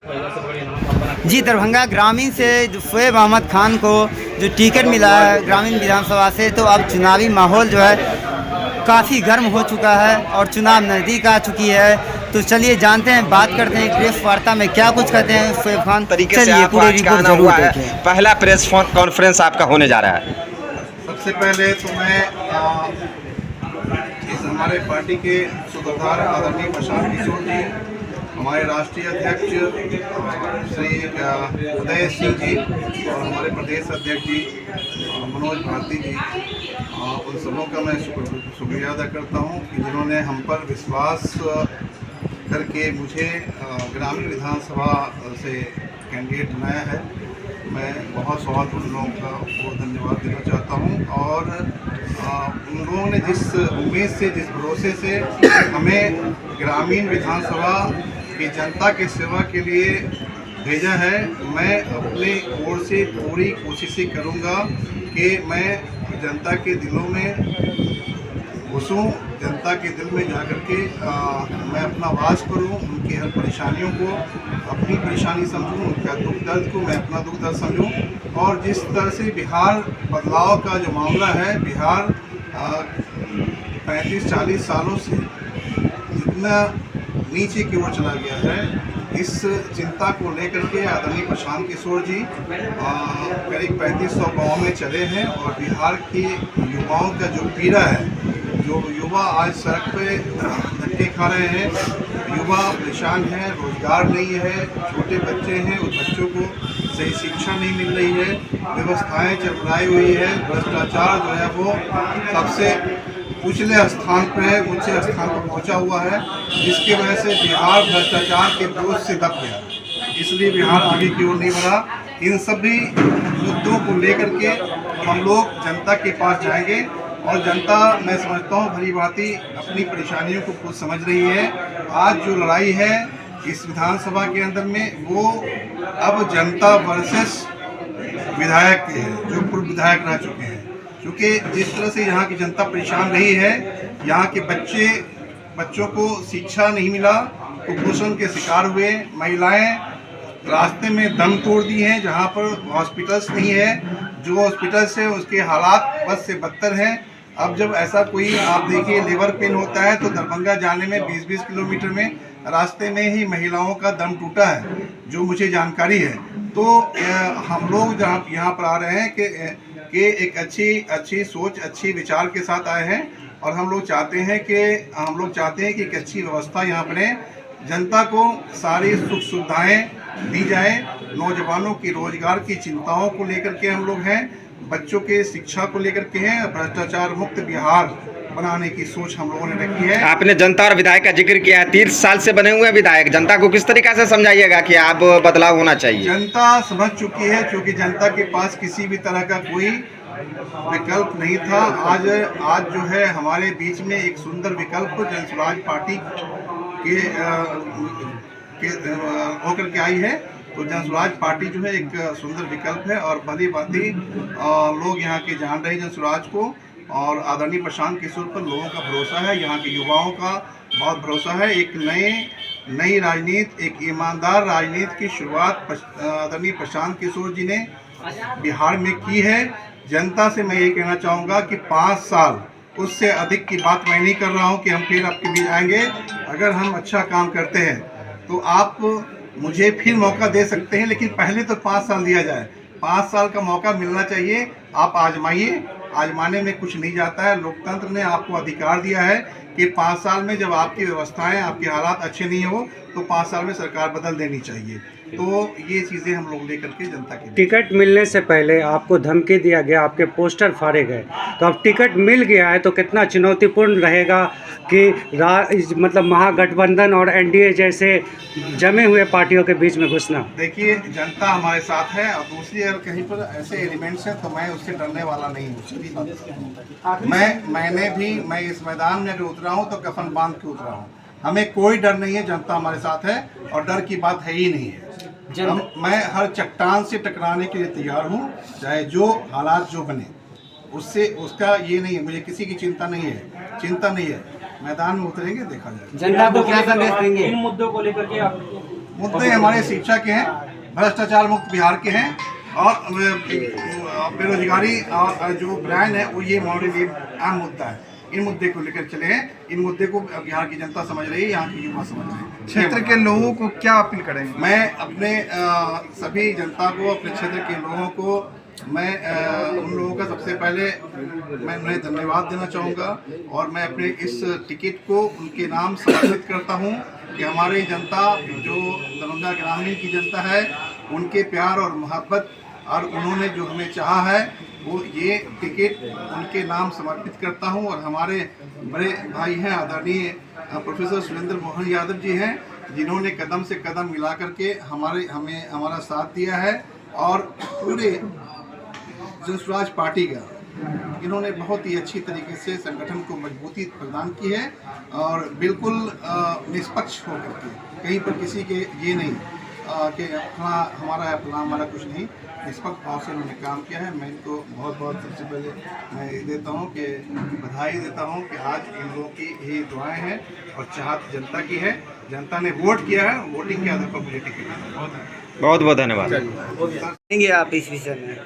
जी, दरभंगा ग्रामीण से जो शोएब अहमद खान को जो टिकट मिला है ग्रामीण विधानसभा से, तो अब चुनावी माहौल जो है काफ़ी गर्म हो चुका है और चुनाव नज़दीक आ चुकी है। तो चलिए जानते हैं, बात करते हैं प्रेस वार्ता में क्या कुछ कहते हैं शोएब खान। तरीके से आप पूरी आज का रिपोर्ट आना हुआ जरूर है, देखें। पहला प्रेस कॉन्फ्रेंस आपका होने जा रहा है। सबसे पहले तो मैं इस हमारे पार्टी के सूत्रधार आदरणीय प्रशांत किशोर जी, हमारे राष्ट्रीय अध्यक्ष श्री उदय सिंह जी और हमारे प्रदेश अध्यक्ष जी मनोज भारती जी, उन सबों का मैं शुक्रिया अदा करता हूं कि जिन्होंने हम पर विश्वास करके मुझे ग्रामीण विधानसभा से कैंडिडेट बनाया है। मैं बहुत उन लोगों का बहुत धन्यवाद देना चाहता हूं और उन लोगों ने जिस उम्मीद से, जिस भरोसे से हमें ग्रामीण विधानसभा की जनता की सेवा के लिए भेजा है, मैं अपनी ओर से पूरी कोशिशें करूंगा कि मैं जनता के दिलों में घुसूं, जनता के दिल में जा कर के मैं अपना वास करूं, उनकी हर परेशानियों को अपनी परेशानी समझूं, उनका दुख दर्द को मैं अपना दुख दर्द समझूं। और जिस तरह से बिहार बदलाव का जो मामला है, बिहार 35-40 सालों से जितना नीचे की ओर चला गया है, इस चिंता को लेकर के आदरणीय प्रशांत किशोर जी करीब 3500 गाँव में चले हैं और बिहार के युवाओं का जो पीड़ा है, जो युवा आज सड़क पे धक्के खा रहे हैं, युवा परेशान हैं, रोजगार नहीं है, छोटे बच्चे हैं, उन बच्चों को सही शिक्षा नहीं मिल रही है, व्यवस्थाएं चरमराई हुई है, भ्रष्टाचार जो है वो सबसे उछले स्थान पर है, ऊंचे स्थान पर पहुंचा हुआ है, जिसकी वजह से बिहार भ्रष्टाचार के बोझ से दब गया, इसलिए बिहार आगे की ओर नहीं बढ़ा। इन सभी मुद्दों को लेकर के हम लोग जनता के पास जाएंगे और जनता, मैं समझता हूँ, भली भांति अपनी परेशानियों को खुद समझ रही है। आज जो लड़ाई है इस विधानसभा के अंदर में, वो अब जनता वर्सेस विधायक की है, जो पूर्व विधायक रह चुके हैं। क्योंकि जिस तरह से यहाँ की जनता परेशान रही है, यहाँ के बच्चों को शिक्षा नहीं मिला, कुपोषण के शिकार हुए, महिलाएं रास्ते में दम तोड़ दी हैं, जहाँ पर हॉस्पिटल्स नहीं है, जो हॉस्पिटल्स है उसके हालात बस से बदतर हैं। अब जब ऐसा कोई, आप देखिए, लेबर पेन होता है तो दरभंगा जाने में 20-20 किलोमीटर में रास्ते में ही महिलाओं का दम टूटा है, जो मुझे जानकारी है। तो हम लोग जहाँ यहाँ पर आ रहे हैं कि एक अच्छी सोच, अच्छी विचार के साथ आए हैं और हम लोग चाहते हैं कि एक अच्छी व्यवस्था यहाँ बने, जनता को सारी सुख सुविधाएं दी जाए, नौजवानों की रोजगार की चिंताओं को लेकर के हम लोग हैं, बच्चों के शिक्षा को लेकर के हैं, भ्रष्टाचार मुक्त बिहार बनाने की सोच हम लोगों ने रखी है। आपने जनता और विधायक का जिक्र किया है, 30 साल से बने हुए हैं विधायक, जनता को किस तरीका से समझाइएगा कि आप बदलाव होना चाहिए? जनता समझ चुकी है, क्योंकि जनता के पास किसी भी तरह का कोई विकल्प नहीं था। आज जो है हमारे बीच में एक सुंदर विकल्प जनसुराज पार्टी के होकर के आई है। तो जनसुराज पार्टी जो है एक सुंदर विकल्प है और भली भांति लोग यहाँ के जान रहे हैं जनसुराज को, और आदरणीय प्रशांत किशोर पर लोगों का भरोसा है, यहाँ के युवाओं का बहुत भरोसा है। एक नई राजनीति, एक ईमानदार राजनीति की शुरुआत आदरणीय प्रशांत किशोर जी ने बिहार में की है। जनता से मैं ये कहना चाहूँगा कि 5 साल, उससे अधिक की बात मैं नहीं कर रहा हूँ कि हम फिर आपके बीच आएंगे। अगर हम अच्छा काम करते हैं तो आप मुझे फिर मौका दे सकते हैं, लेकिन पहले तो 5 साल दिया जाए, 5 साल का मौका मिलना चाहिए। आप आजमाइए, आजमाने में कुछ नहीं जाता है। लोकतंत्र ने आपको अधिकार दिया है कि 5 साल में जब आपकी व्यवस्थाएं, आपके हालात अच्छे नहीं हो तो 5 साल में सरकार बदल देनी चाहिए। तो ये चीज़ें हम लोग लेकर के जनता के टिकट मिलने से पहले आपको धमकी दिया गया, आपके पोस्टर फाड़े गए, तो अब टिकट मिल गया है तो कितना चुनौतीपूर्ण रहेगा कि मतलब महागठबंधन और एनडीए जैसे जमे हुए पार्टियों के बीच में घुसना? देखिए, जनता हमारे साथ है और दूसरी अगर कहीं पर ऐसे एलिमेंट्स हैं तो मैं उससे डरने वाला नहीं हूँ। सीधी बात, मैं इस मैदान में अगर उतरा हूँ तो कफन बांध के उतरा हूँ। हमें कोई डर नहीं है, जनता हमारे साथ है और डर की बात है ही नहीं है। मैं हर चट्टान से टकराने के लिए तैयार हूँ, चाहे जो हालात जो बने, उसका ये नहीं है, मुझे किसी की चिंता नहीं है। मैदान में उतरेंगे, देखा जाएगा। जनता को क्या संदेश देंगे? इन मुद्दों को लेकर के आप मुद्दे हमारे शिक्षा के हैं, भ्रष्टाचार मुक्त बिहार के हैं और बेरोजगारी और जो ब्रांड है वो ये हमारे लिए अहम मुद्दा है। इन मुद्दे को लेकर चले हैं, इन मुद्दे को बिहार की जनता समझ रही है, यहाँ के युवा समझ रहे हैं। क्षेत्र के लोगों को क्या अपील करेंगे? मैं अपने सभी जनता को, अपने क्षेत्र के लोगों को, मैं उन लोगों का सबसे पहले मैं उन्हें धन्यवाद देना चाहूँगा और मैं अपने इस टिकट को उनके नाम समर्पित करता हूँ कि हमारी जनता जो दरभंगा ग्रामीण की जनता है, उनके प्यार और मोहब्बत और उन्होंने जो हमें चाहा है वो ये टिकट उनके नाम समर्पित करता हूँ। और हमारे बड़े भाई हैं आदरणीय प्रोफेसर सुरेंद्र मोहन यादव जी हैं, जिन्होंने कदम से कदम मिला करके हमारा साथ दिया है और पूरे जनसुराज पार्टी का इन्होंने बहुत ही अच्छी तरीके से संगठन को मजबूती प्रदान की है और बिल्कुल निष्पक्ष होकर के, कहीं पर किसी के ये नहीं कि अपना हमारा है अपना हमारा कुछ नहीं, निष्पक्ष भाव से उन्होंने काम किया है। मैं इनको बहुत बहुत सबसे पहले मैं ये देता हूँ कि बधाई देता हूँ कि आज इन लोगों की यही दुआएं हैं और चाहत जनता की है, जनता ने वोट किया है, वोटिंग के आधार पर मुझे टिकट मिला। बहुत बहुत धन्यवाद। आप इस विषय में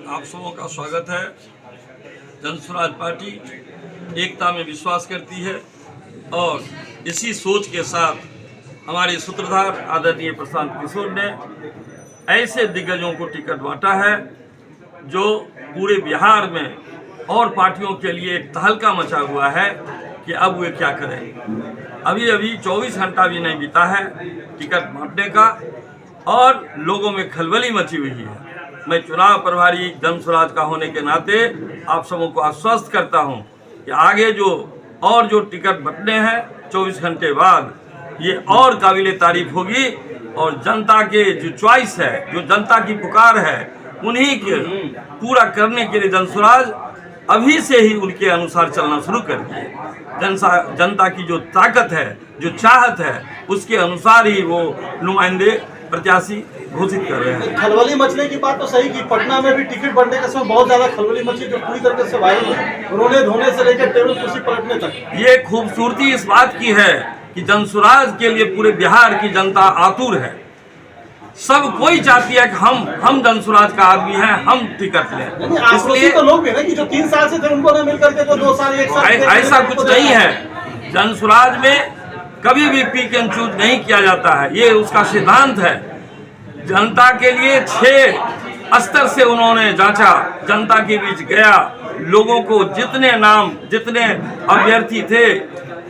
आप सबों का स्वागत है। जनसुराज पार्टी एकता में विश्वास करती है और इसी सोच के साथ हमारे सूत्रधार आदरणीय प्रशांत किशोर ने ऐसे दिग्गजों को टिकट बांटा है जो पूरे बिहार में और पार्टियों के लिए एक तहलका मचा हुआ है कि अब वे क्या करें। अभी 24 घंटा भी नहीं बीता है टिकट बांटने का और लोगों में खलबली मची हुई है। मैं चुनाव प्रभारी जनसुराज का होने के नाते आप सबों को आश्वस्त करता हूं कि आगे जो टिकट बंटने हैं 24 घंटे बाद ये और काबिले तारीफ होगी और जनता के जो चॉइस है, जो जनता की पुकार है, उन्हीं के पूरा करने के लिए जनसुराज अभी से ही उनके अनुसार चलना शुरू कर दिए। जनता की जो ताकत है, जो चाहत है, उसके अनुसार ही वो नुमाइंदे प्रत्याशी घोषित कर रहे हैं। खलबली मचने की बात तो सही की, पटना में भी टिकट बढ़ने के समय बहुत ज्यादा खलबली मची जो पूरी तरीके से वायरल है, उन्होंने धोने से लेकर टेबल कुर्सी पलटने तक। ये खूबसूरती इस बात की है कि जनसुराज के लिए पूरे बिहार की जनता आतुर है। सब कोई चाहती है कि हम जनसुराज का आदमी हैं, हम टिकट लें। इसलिए तो लोग भी ना कि जो 3 साल से थे उनको न मिल करके तो 2 साल 1 साल ऐसा कुछ नहीं है। जनसुराज में कभी भी पिक एंड चूज नहीं किया जाता है, ये उसका सिद्धांत है। जनता के लिए 6 स्तर से उन्होंने जांचा, जनता के बीच गया, लोगों को जितने अभ्यर्थी थे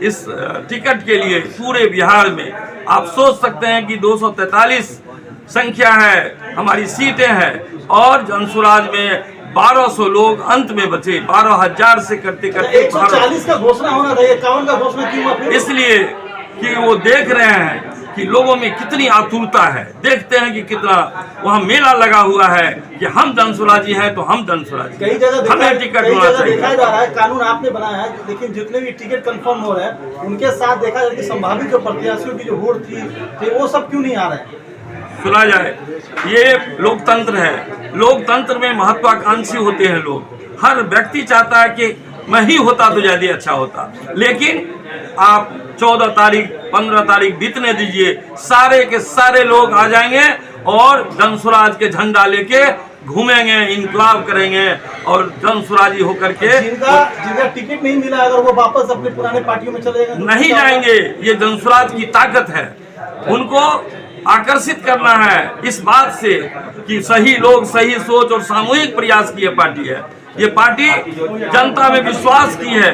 इस टिकट के लिए पूरे बिहार में, आप सोच सकते हैं कि 243 संख्या है, हमारी सीटें हैं और जनसुराज में 1200 लोग अंत में बचे। 12,000 से करते 140 का घोषणा होना था, 51 का घोषणा क्यों हुआ? इसलिए कि वो देख रहे हैं कि लोगों में कितनी आतुरता है, देखते हैं कि कितना वहाँ मेला लगा हुआ है कि हम जनसुराजी हैं तो हम जनसुराजी, हमें टिकट होना चाहिए। देखा जा रहा है, कानून आपने बनाया है, लेकिन जितने भी टिकट कंफर्म हो रहे हैं उनके साथ देखा जाए कि संभावित जो प्रत्याशियों की जो वोट थी वो सब क्यों नहीं आ रहे हैं? सुना जाए, ये लोकतंत्र है। लोकतंत्र में महत्वाकांक्षी होते हैं लोग। हर व्यक्ति चाहता है कि मैं ही होता तो ज्यादा अच्छा होता, लेकिन आप 14 तारीख 15 तारीख बीतने दीजिए, सारे के सारे लोग आ जाएंगे और जनसुराज के झंडा लेके घूमेंगे, इनकलाब करेंगे और जनसुराजी होकर के जिनका टिकट नहीं मिला अगर वो वापस अपने पुराने पार्टियों में चले नहीं जाएंगे। ये जनसुराज की ताकत है, उनको आकर्षित करना है इस बात से कि सही लोग, सही सोच और सामूहिक प्रयास की ये पार्टी है। ये पार्टी जनता में विश्वास की है,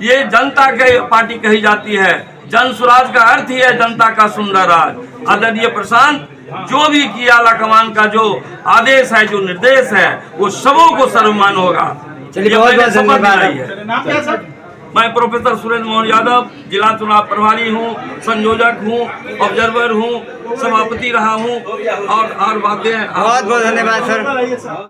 ये जनता की पार्टी कही जाती है। जनसुराज का अर्थ ही है जनता का सुंदर राज। आदरणीय प्रशांत जो भी किया आला कमान का जो आदेश है, जो निर्देश है, वो सबों को सर्वमान होगा। चलिए, बहुत बहुत धन्यवाद। मैं प्रोफेसर सुरेंद्र मोहन यादव जिला चुनाव प्रभारी हूँ, संयोजक हूँ, ऑब्जर्वर हूँ, सभापति रहा हूँ और बातें। बहुत बहुत धन्यवाद सर।